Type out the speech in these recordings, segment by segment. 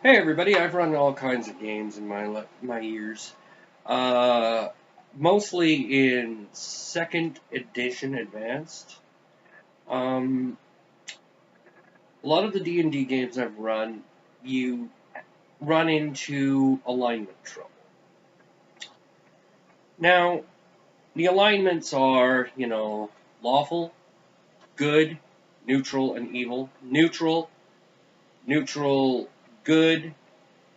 Hey everybody, I've run all kinds of games in my years. Uh, Mostly in second edition advanced. Um, a lot of the D&D games I've run, you run into alignment trouble. Now, the alignments are, lawful, good, neutral, and evil. Neutral, neutral, good,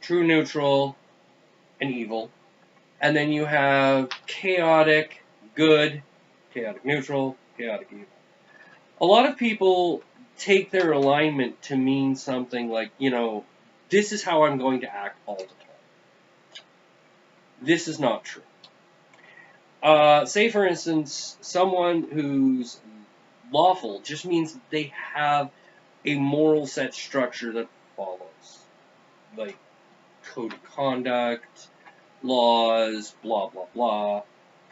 true neutral, and evil. And then you have chaotic, good, chaotic neutral, chaotic evil. A lot of people take their alignment to mean something like, this is how I'm going to act all the time. This is not true. Say, for instance, someone who's lawful just means they have a moral set structure that follows, like code of conduct, laws, blah, blah, blah.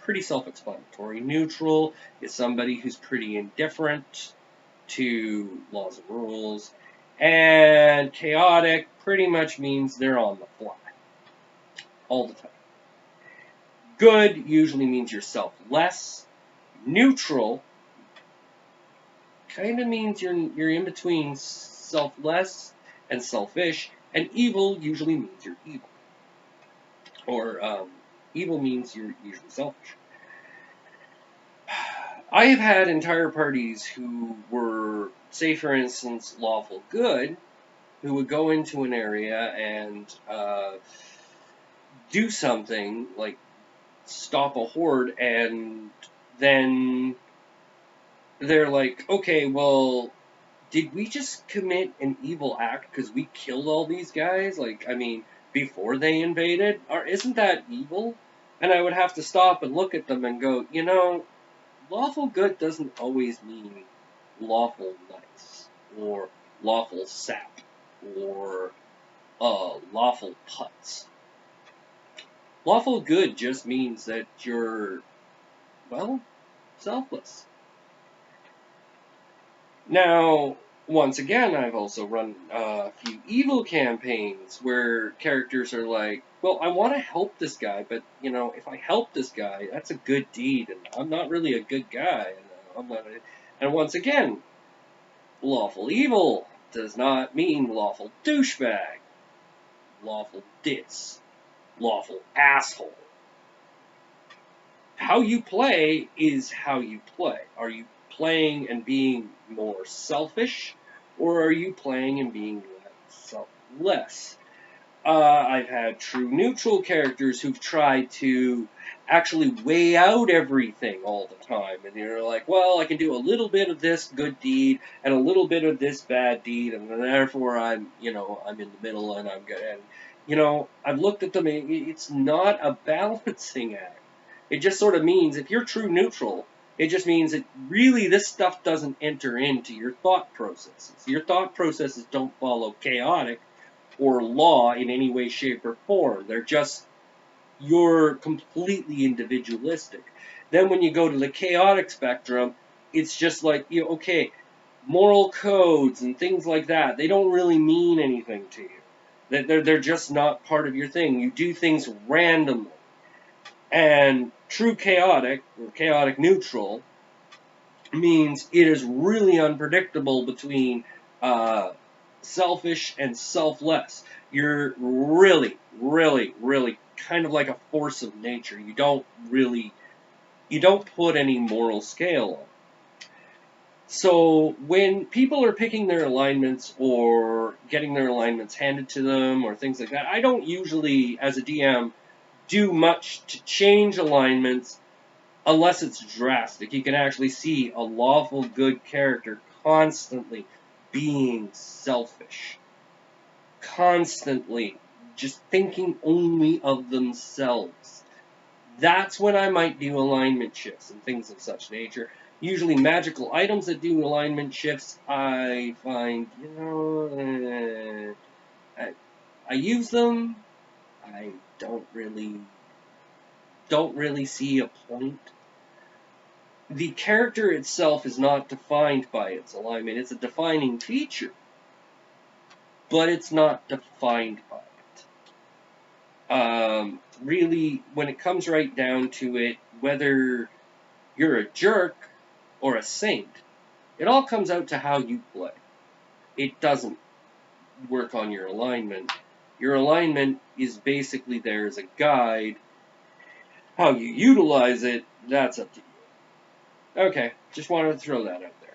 Pretty self-explanatory. Neutral is somebody who's pretty indifferent to laws and rules. And chaotic pretty much means they're on the fly all the time. Good usually means you're selfless. Neutral kind of means you're in between selfless and selfish. And evil usually means you're evil. Or evil means you're usually selfish. I have had entire parties who were, say for instance, lawful good, who would go into an area and do something like stop a horde, and then they're like, okay, well, did we just commit an evil act because we killed all these guys? Like, I mean, before they invaded? Or isn't that evil? And I would have to stop and look at them and go, lawful good doesn't always mean lawful nice, or lawful sap, or lawful putz. Lawful good just means that you're, well, selfless. Now, once again, I've also run a few evil campaigns where characters are like, well, I want to help this guy, but, if I help this guy, that's a good deed, and I'm not really a good guy. And once again, lawful evil does not mean lawful douchebag, lawful dis, lawful asshole. How you play is how you play. Are you playing and being more selfish, or are you playing and being selfless? I've had true neutral characters who've tried to actually weigh out everything all the time, and you're like, well, I can do a little bit of this good deed and a little bit of this bad deed, and therefore I'm in the middle and I'm good. And I've looked at them, and it's not a balancing act. It just sort of means if you're true neutral, it just means that really this stuff doesn't enter into your thought processes. Your thought processes don't follow chaotic or law in any way, shape, or form. You're completely individualistic. Then when you go to the chaotic spectrum, it's just like, okay, moral codes and things like that, they don't really mean anything to you. They're just not part of your thing. You do things randomly. And true chaotic, or chaotic neutral, means it is really unpredictable between selfish and selfless. You're really, really, really kind of like a force of nature. You don't put any moral scale on. So when people are picking their alignments or getting their alignments handed to them or things like that, I don't usually, as a DM, do much to change alignments unless it's drastic. You can actually see a lawful good character constantly being selfish, constantly just thinking only of themselves. That's when I might do alignment shifts and things of such nature. Usually magical items that do alignment shifts, I find, I use them. I don't really see a point. The character itself is not defined by its alignment. It's a defining feature, but it's not defined by Really, when it comes right down to it, whether you're a jerk or a saint, it all comes out to how you play. It doesn't work on your alignment. Your alignment is basically there as a guide. How you utilize it, that's up to you. Okay, just wanted to throw that out there.